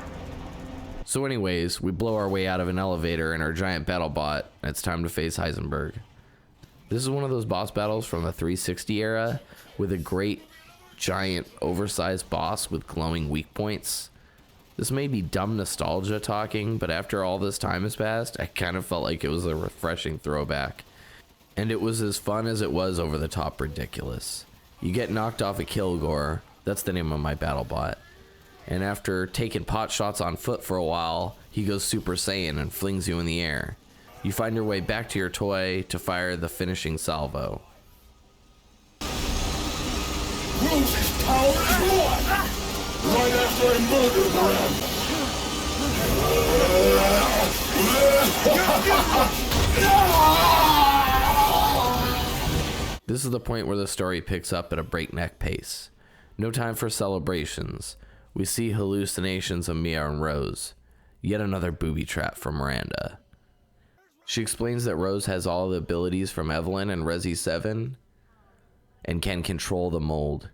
So anyways, we blow our way out of an elevator in our giant battle bot, and it's time to face Heisenberg. This is one of those boss battles from the 360 era, with a great, giant, oversized boss with glowing weak points. This may be dumb nostalgia talking, but after all this time has passed, I kind of felt like it was a refreshing throwback. And it was as fun as it was over the top ridiculous. You get knocked off a Kilgore, that's the name of my battle bot. And after taking pot shots on foot for a while, he goes Super Saiyan and flings you in the air. You find your way back to your toy to fire the finishing salvo. Rose's power is one! Right after I murder them! This is the point where the story picks up at a breakneck pace. No time for celebrations. We see hallucinations of Mia and Rose. Yet another booby trap for Miranda. She explains that Rose has all the abilities from Evelyn and Resi 7 and can control the mold.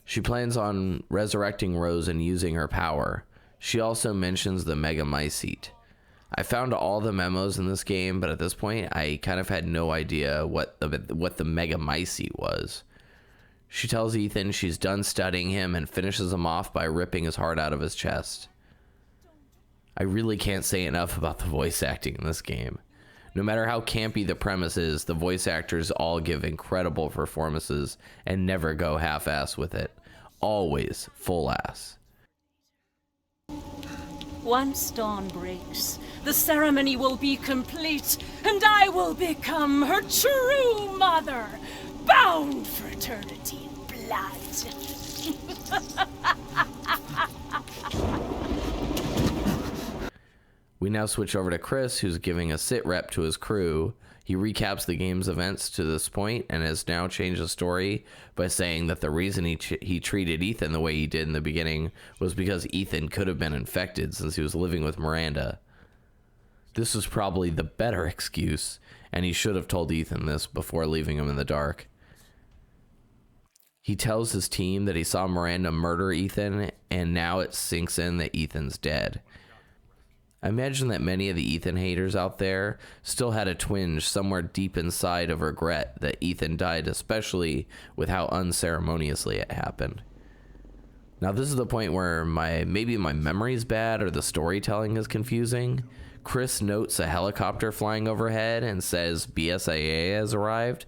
She plans on resurrecting Rose and using her power. She also mentions the Megamycete. I found all the memos in this game, but at this point I kind of had no idea what the Megamycete was. She tells Ethan she's done studying him and finishes him off by ripping his heart out of his chest. I really can't say enough about the voice acting in this game. No matter how campy the premise is, the voice actors all give incredible performances and never go half-ass with it. Always full ass. Once dawn breaks, the ceremony will be complete, and I will become her true mother, bound for eternity in blood. We now switch over to Chris, who's giving a sit rep to his crew. He recaps the game's events to this point and has now changed the story by saying that the reason he treated Ethan the way he did in the beginning was because Ethan could have been infected since he was living with Miranda. This was probably the better excuse, and he should have told Ethan this before leaving him in the dark. He tells his team that he saw Miranda murder Ethan, and now it sinks in that Ethan's dead. I imagine that many of the Ethan haters out there still had a twinge somewhere deep inside of regret that Ethan died, especially with how unceremoniously it happened. Now, this is the point where maybe my memory's bad or the storytelling is confusing. Chris notes a helicopter flying overhead and says BSAA has arrived.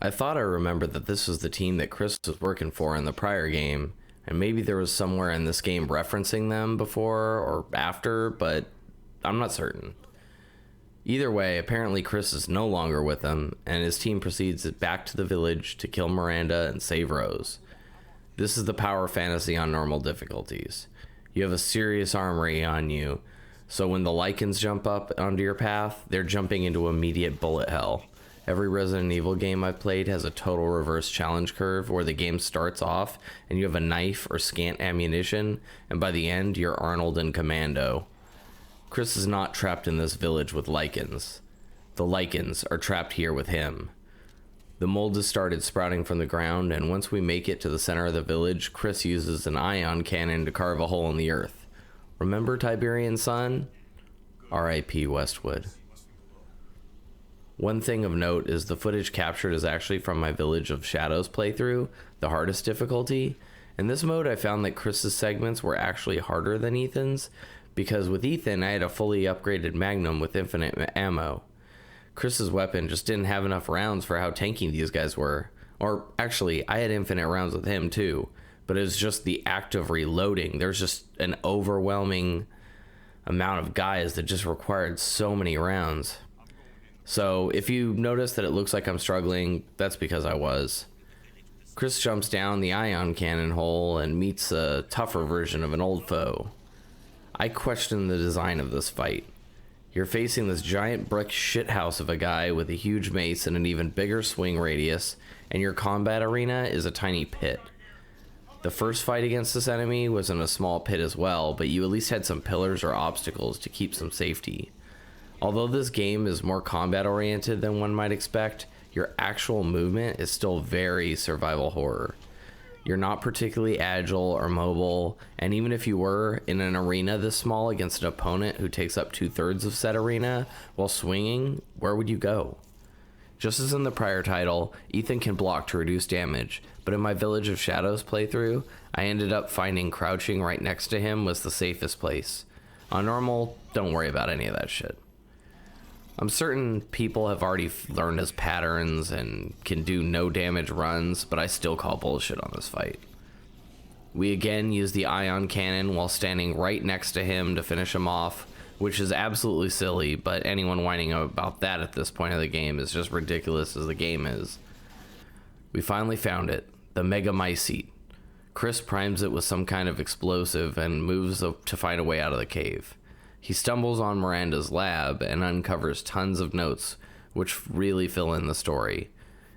I thought I remembered that this was the team that Chris was working for in the prior game, and maybe there was somewhere in this game referencing them before or after, but I'm not certain. Either way, apparently Chris is no longer with them, and his team proceeds back to the village to kill Miranda and save Rose. This is the power fantasy on normal difficulties. You have a serious armory on you, so when the Lycans jump up onto your path, they're jumping into immediate bullet hell. Every Resident Evil game I've played has a total reverse challenge curve where the game starts off and you have a knife or scant ammunition, and by the end you're Arnold and Commando. Chris is not trapped in this village with Lycans. The Lycans are trapped here with him. The mold has started sprouting from the ground, and once we make it to the center of the village, Chris uses an ion cannon to carve a hole in the earth. Remember Tiberian Sun? R.I.P. Westwood. One thing of note is the footage captured is actually from my Village of Shadows playthrough, the hardest difficulty. In this mode, I found that Chris's segments were actually harder than Ethan's, because with Ethan, I had a fully upgraded Magnum with infinite ammo. Chris's weapon just didn't have enough rounds for how tanky these guys were. Or actually, I had infinite rounds with him too, but it was just the act of reloading. There's just an overwhelming amount of guys that just required so many rounds. So if you notice that it looks like I'm struggling, that's because I was. Chris jumps down the ion cannon hole and meets a tougher version of an old foe. I question the design of this fight. You're facing this giant brick shithouse of a guy with a huge mace and an even bigger swing radius, and your combat arena is a tiny pit. The first fight against this enemy was in a small pit as well, but you at least had some pillars or obstacles to keep some safety. Although this game is more combat oriented than one might expect, your actual movement is still very survival horror. You're not particularly agile or mobile, and even if you were in an arena this small against an opponent who takes up 2/3 of said arena while swinging, where would you go? Just as in the prior title, Ethan can block to reduce damage, but in my Village of Shadows playthrough, I ended up finding crouching right next to him was the safest place. On normal, don't worry about any of that shit. I'm certain people have already learned his patterns and can do no damage runs, but I still call bullshit on this fight. We again use the ion cannon while standing right next to him to finish him off, which is absolutely silly, but anyone whining about that at this point of the game is just ridiculous as the game is. We finally found it, the Mega Mycete. Chris primes it with some kind of explosive and moves to find a way out of the cave. He stumbles on Miranda's lab and uncovers tons of notes, which really fill in the story.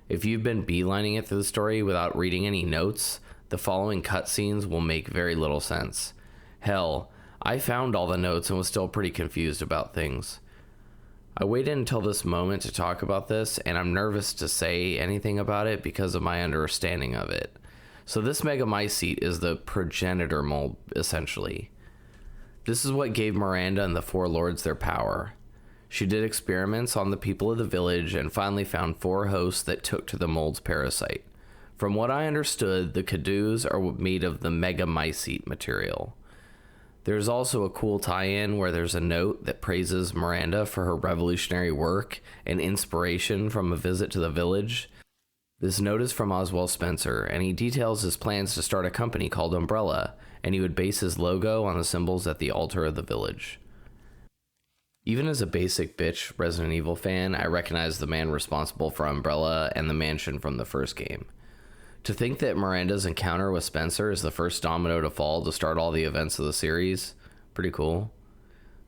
If you've been beelining it through the story without reading any notes, the following cutscenes will make very little sense. Hell, I found all the notes and was still pretty confused about things. I waited until this moment to talk about this, and I'm nervous to say anything about it because of my understanding of it. So this Mega Mycete is the progenitor mold, essentially. This is what gave Miranda and the Four Lords their power. She did experiments on the people of the village and finally found 4 hosts that took to the mold's parasite. From what I understood, the Caduceus are made of the Mega Mycete material. There's also a cool tie-in where there's a note that praises Miranda for her revolutionary work and inspiration from a visit to the village. This note is from Oswald Spencer, and he details his plans to start a company called Umbrella, and he would base his logo on the symbols at the altar of the village. Even as a basic bitch Resident Evil fan, I recognize the man responsible for Umbrella and the mansion from the first game. To think that Miranda's encounter with Spencer is the first domino to fall to start all the events of the series, pretty cool.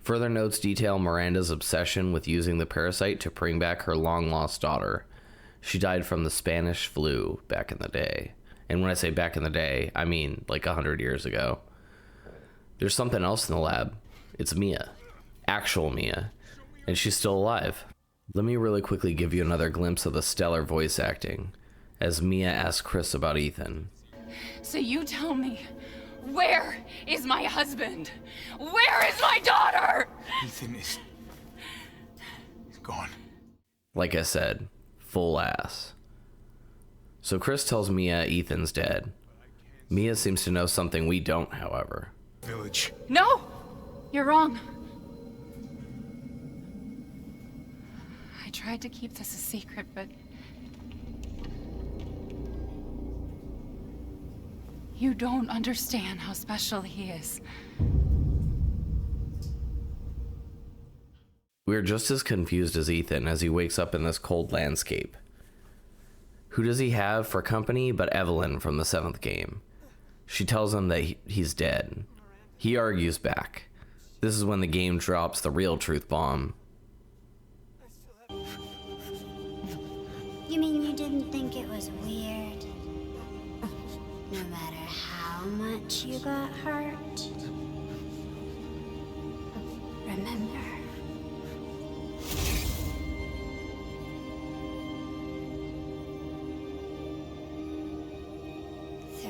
Further notes detail Miranda's obsession with using the parasite to bring back her long-lost daughter. She died from the Spanish flu back in the day. And when I say back in the day, I mean like 100 years ago. There's something else in the lab. It's Mia. Actual Mia. And she's still alive. Let me really quickly give you another glimpse of the stellar voice acting as Mia asks Chris about Ethan. So you tell me, where is my husband? Where is my daughter? Ethan is gone. Like I said, full ass. So Chris tells Mia Ethan's dead. Mia seems to know something we don't, however. Village. No, you're wrong. I tried to keep this a secret, but you don't understand how special he is. We're just as confused as Ethan as he wakes up in this cold landscape. Who does he have for company but Evelyn from the 7th game? She tells him that he's dead. He argues back. This is when the game drops the real truth bomb. You mean you didn't think it was weird? No matter how much you got hurt? Remember.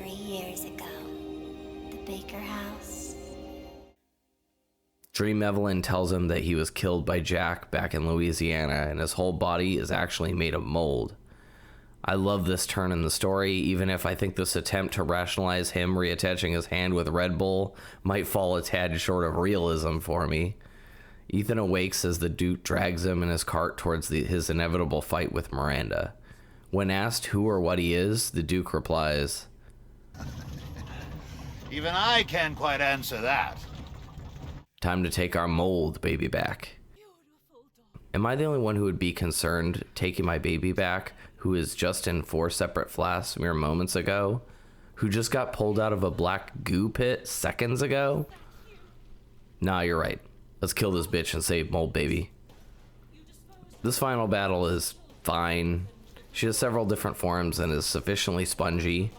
Years ago, the Baker house. Dream Evelyn tells him that he was killed by Jack back in Louisiana and his whole body is actually made of mold. I love this turn in the story, even if I think this attempt to rationalize him reattaching his hand with Red Bull might fall a tad short of realism for me. Ethan awakes as the Duke drags him in his cart towards his inevitable fight with Miranda. When asked who or what he is, the Duke replies, "Even I can't quite answer that." "Time to take our mold baby back." Am I the only one who would be concerned taking my baby back, who is just in 4 separate flasks mere moments ago, who just got pulled out of a black goo pit seconds ago? Nah, you're right. Let's kill this bitch and save mold baby. This final battle is fine. She has several different forms and is sufficiently spongy.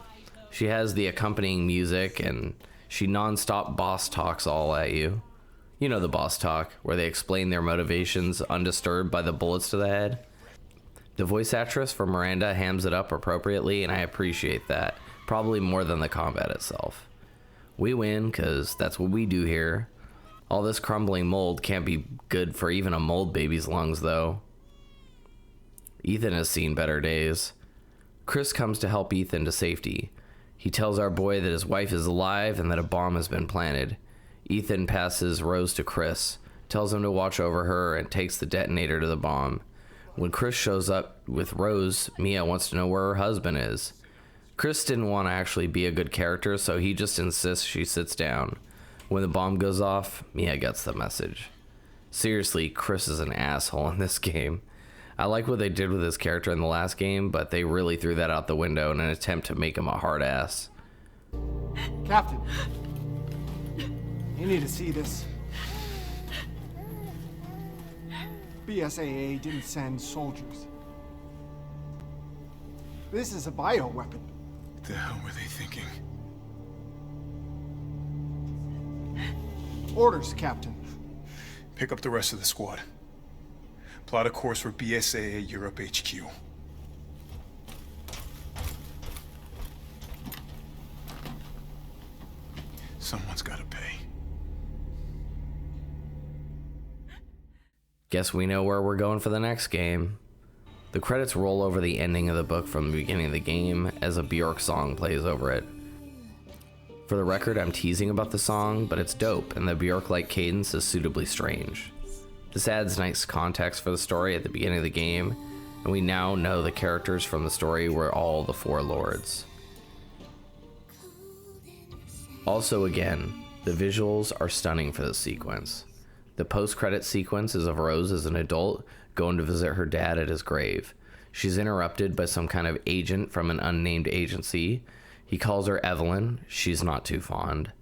She has the accompanying music, and she non-stop boss talks all at you. You know the boss talk, where they explain their motivations undisturbed by the bullets to the head. The voice actress for Miranda hams it up appropriately, and I appreciate that, probably more than the combat itself. We win, because that's what we do here. All this crumbling mold can't be good for even a mold baby's lungs, though. Ethan has seen better days. Chris comes to help Ethan to safety. He tells our boy that his wife is alive and that a bomb has been planted. Ethan passes Rose to Chris, tells him to watch over her, and takes the detonator to the bomb. When Chris shows up with Rose, Mia wants to know where her husband is. Chris didn't want to actually be a good character, so he just insists she sits down. When the bomb goes off, Mia gets the message. Seriously, Chris is an asshole in this game. I like what they did with his character in the last game, but they really threw that out the window in an attempt to make him a hard ass. Captain, you need to see this. BSAA didn't send soldiers. This is a bioweapon. What the hell were they thinking? Orders, Captain. Pick up the rest of the squad. Plot a course for BSAA Europe HQ. Someone's gotta pay. Guess we know where we're going for the next game. The credits roll over the ending of the book from the beginning of the game as a Bjork song plays over it. For the record, I'm teasing about the song, but it's dope, and the Bjork-like cadence is suitably strange. This adds nice context for the story at the beginning of the game, and we now know the characters from the story were all the four lords. Also again, the visuals are stunning for this sequence. The post-credit sequence is of Rose as an adult going to visit her dad at his grave. She's interrupted by some kind of agent from an unnamed agency. He calls her Evelyn. She's not too fond.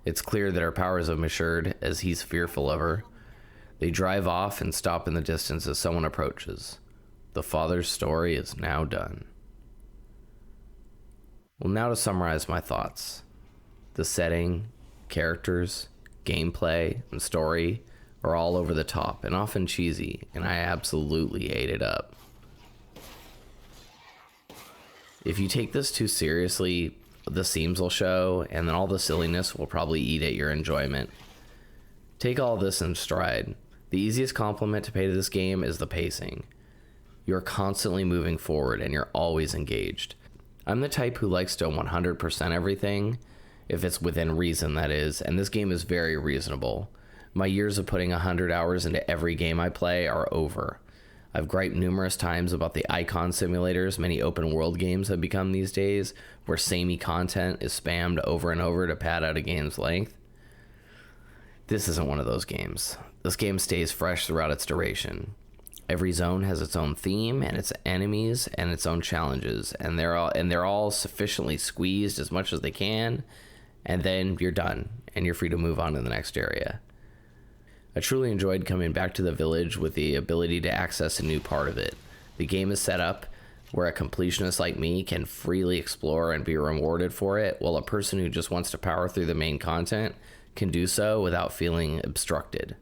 It's clear that her powers have matured as he's fearful of her. They drive off and stop in the distance as someone approaches. The father's story is now done. Well, now to summarize my thoughts. The setting, characters, gameplay, and story are all over the top and often cheesy, and I absolutely ate it up. If you take this too seriously, the seams will show, and then all the silliness will probably eat at your enjoyment. Take all this in stride. The easiest compliment to pay to this game is the pacing. You're constantly moving forward, and you're always engaged. I'm the type who likes to 100% everything, if it's within reason, that is, and this game is very reasonable. My years of putting 100 hours into every game I play are over. I've griped numerous times about the icon simulators many open world games have become these days, where samey content is spammed over and over to pad out a game's length. This isn't one of those games. This game stays fresh throughout its duration. Every zone has its own theme and its enemies and its own challenges, and they're all sufficiently squeezed as much as they can, and then you're done and you're free to move on to the next area. I truly enjoyed coming back to the village with the ability to access a new part of it. The game is set up where a completionist like me can freely explore and be rewarded for it, while a person who just wants to power through the main content can do so without feeling obstructed.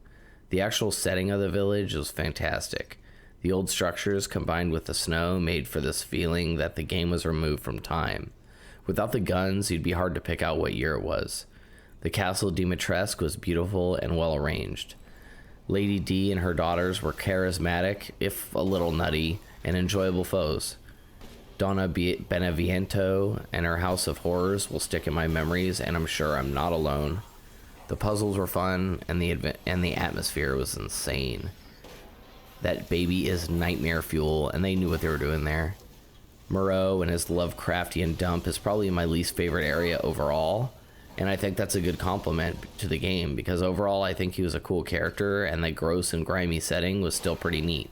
The actual setting of the village is fantastic. The old structures combined with the snow made for this feeling that the game was removed from time. Without the guns, you'd be hard to pick out what year it was. The Castle Dimitrescu was beautiful and well arranged. Lady D and her daughters were charismatic, if a little nutty, and enjoyable foes. Donna Beneviento and her House of Horrors will stick in my memories, and I'm sure I'm not alone. The puzzles were fun, and the atmosphere was insane. That baby is nightmare fuel, and they knew what they were doing there. Moreau and his Lovecraftian dump is probably my least favorite area overall, and I think that's a good compliment to the game, because overall I think he was a cool character, and the gross and grimy setting was still pretty neat.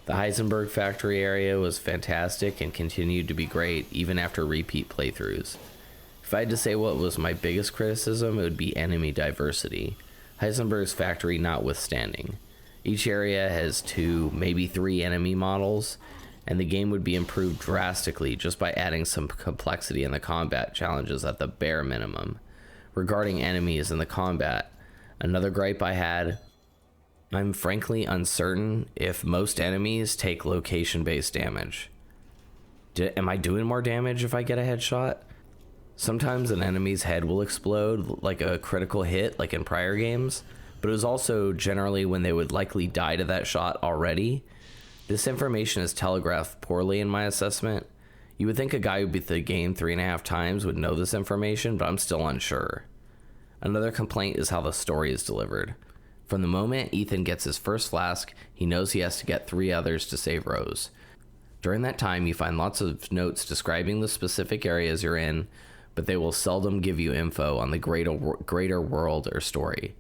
The Heisenberg factory area was fantastic and continued to be great even after repeat playthroughs. If I had to say what was my biggest criticism, it would be enemy diversity, Heisenberg's factory notwithstanding. Each area has 2, maybe 3 enemy models, and the game would be improved drastically just by adding some complexity in the combat challenges at the bare minimum. Regarding enemies and the combat, another gripe I had, I'm frankly uncertain if most enemies take location-based damage. Am I doing more damage if I get a headshot? Sometimes an enemy's head will explode like a critical hit like in prior games, but it was also generally when they would likely die to that shot already. This information is telegraphed poorly in my assessment. You would think a guy who beat the game 3.5 times would know this information, but I'm still unsure. Another complaint is how the story is delivered. From the moment Ethan gets his first flask, he knows he has to get 3 others to save Rose. During that time, you find lots of notes describing the specific areas you're in, but they will seldom give you info on the greater world or story.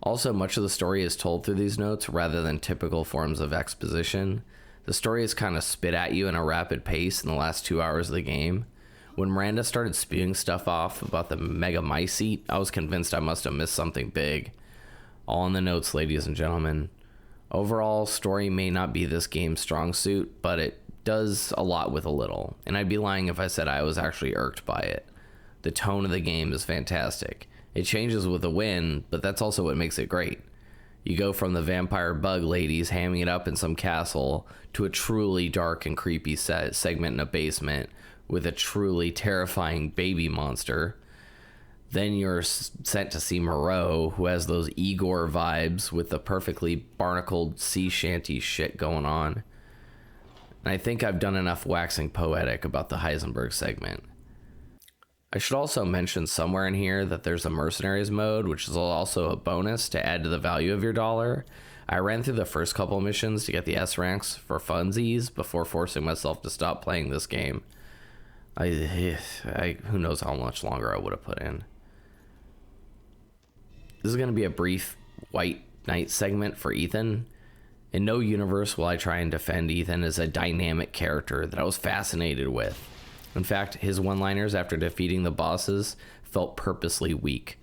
Also, much of the story is told through these notes rather than typical forms of exposition. The story is kind of spit at you in a rapid pace in the last 2 hours of the game. When Miranda started spewing stuff off about the Megamycete, I was convinced I must have missed something big. All in the notes, ladies and gentlemen. Overall, story may not be this game's strong suit, but it does a lot with a little, and I'd be lying if I said I was actually irked by it. The tone of the game is fantastic. It changes with a win, but that's also what makes it great. You go from the vampire bug ladies hamming it up in some castle to a truly dark and creepy segment in a basement with a truly terrifying baby monster. Then you're sent to see Moreau, who has those Igor vibes with the perfectly barnacled sea shanty shit going on. And I think I've done enough waxing poetic about the Heisenberg segment. I should also mention somewhere in here that there's a mercenaries mode, which is also a bonus to add to the value of your dollar. I ran through the first couple missions to get the S ranks for funsies before forcing myself to stop playing this game. Who knows how much longer I would have put in. This is going to be a brief White Knight segment for Ethan. In no universe will I try and defend Ethan as a dynamic character that I was fascinated with. In fact, his one-liners after defeating the bosses felt purposely weak.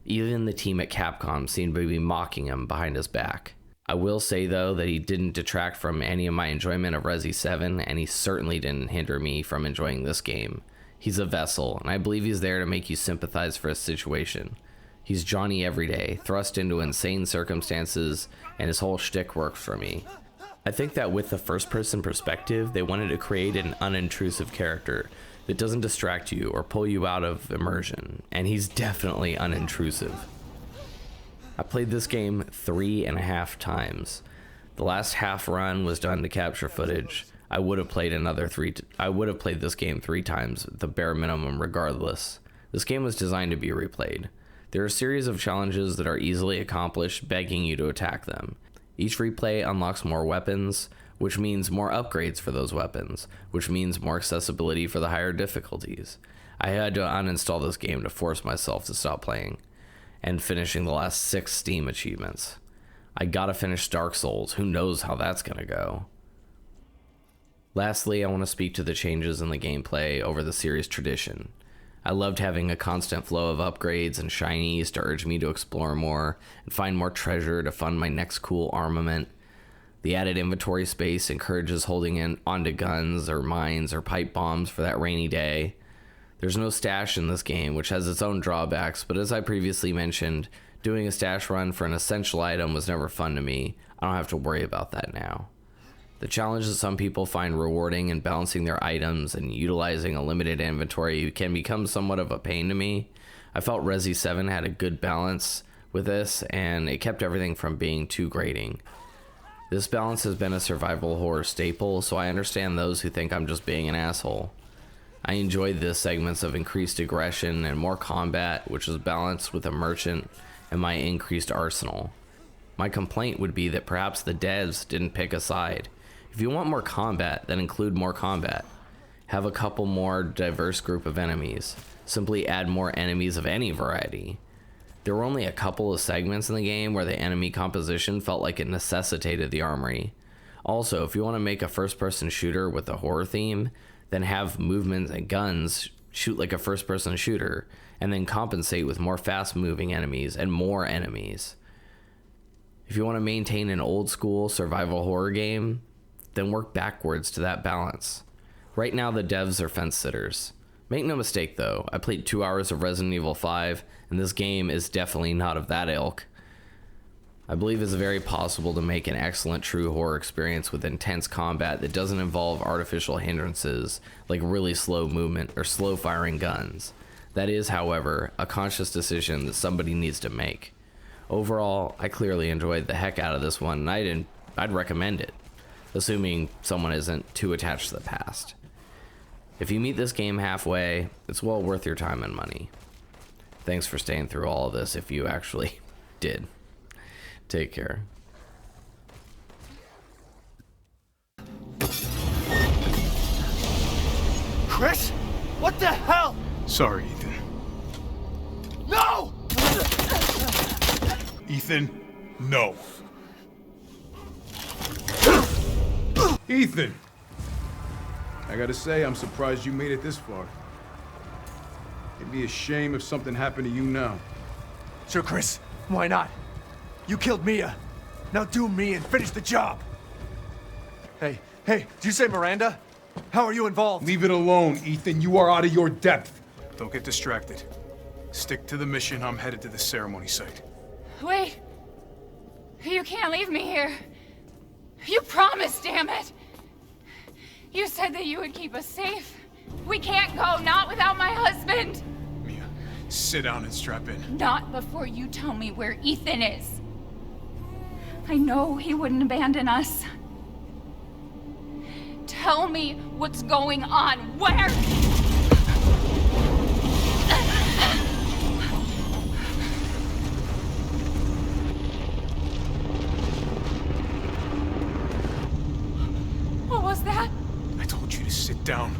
Even the team at Capcom seemed to be mocking him behind his back. I will say, though, that he didn't detract from any of my enjoyment of Resi 7, and he certainly didn't hinder me from enjoying this game. He's a vessel, and I believe he's there to make you sympathize for his situation. He's Johnny Everyday, thrust into insane circumstances, and his whole shtick works for me. I think that with the first-person perspective, they wanted to create an unintrusive character that doesn't distract you or pull you out of immersion, and he's definitely unintrusive. I played this game 3.5 times. The last half run was done to capture footage. I would have played this game 3 times, the bare minimum regardless. This game was designed to be replayed. There are a series of challenges that are easily accomplished, begging you to attack them. Each replay unlocks more weapons, which means more upgrades for those weapons, which means more accessibility for the higher difficulties. I had to uninstall this game to force myself to stop playing, and finishing the last 6 Steam achievements. I gotta finish Dark Souls, who knows how that's gonna go. Lastly, I want to speak to the changes in the gameplay over the series tradition. I loved having a constant flow of upgrades and shinies to urge me to explore more and find more treasure to fund my next cool armament. The added inventory space encourages holding onto guns or mines or pipe bombs for that rainy day. There's no stash in this game, which has its own drawbacks, but as I previously mentioned, doing a stash run for an essential item was never fun to me. I don't have to worry about that now. The challenge that some people find rewarding in balancing their items and utilizing a limited inventory can become somewhat of a pain to me. I felt Resi 7 had a good balance with this, and it kept everything from being too grating. This balance has been a survival horror staple, so I understand those who think I'm just being an asshole. I enjoyed the segments of increased aggression and more combat, which was balanced with a merchant and my increased arsenal. My complaint would be that perhaps the devs didn't pick a side. If you want more combat, then include more combat. Have a couple more diverse group of enemies. Simply add more enemies of any variety. There were only a couple of segments in the game where the enemy composition felt like it necessitated the armory. Also, if you want to make a first-person shooter with a horror theme, then have movements and guns shoot like a first-person shooter, and then compensate with more fast-moving enemies and more enemies. If you want to maintain an old-school survival horror game, then work backwards to that balance. Right now, the devs are fence-sitters. Make no mistake, though, I played 2 hours of Resident Evil 5, and this game is definitely not of that ilk. I believe it's very possible to make an excellent true horror experience with intense combat that doesn't involve artificial hindrances, like really slow movement or slow-firing guns. That is, however, a conscious decision that somebody needs to make. Overall, I clearly enjoyed the heck out of this one, and I'd recommend it, assuming someone isn't too attached to the past. If you meet this game halfway, it's well worth your time and money. Thanks for staying through all of this if you actually did. Take care. Chris? What the hell? Sorry, Ethan. No! Ethan, no. Ethan! I gotta say, I'm surprised you made it this far. It'd be a shame if something happened to you now. Sure, Chris. Why not? You killed Mia. Now do me and finish the job. Hey, did you say Miranda? How are you involved? Leave it alone, Ethan. You are out of your depth. Don't get distracted. Stick to the mission. I'm headed to the ceremony site. Wait. You can't leave me here. You promised, damn it. You said that you would keep us safe. We can't go, not without my husband. Mia, sit down and strap in. Not before you tell me where Ethan is. I know he wouldn't abandon us. Tell me what's going on. Where? that? I told you to sit down.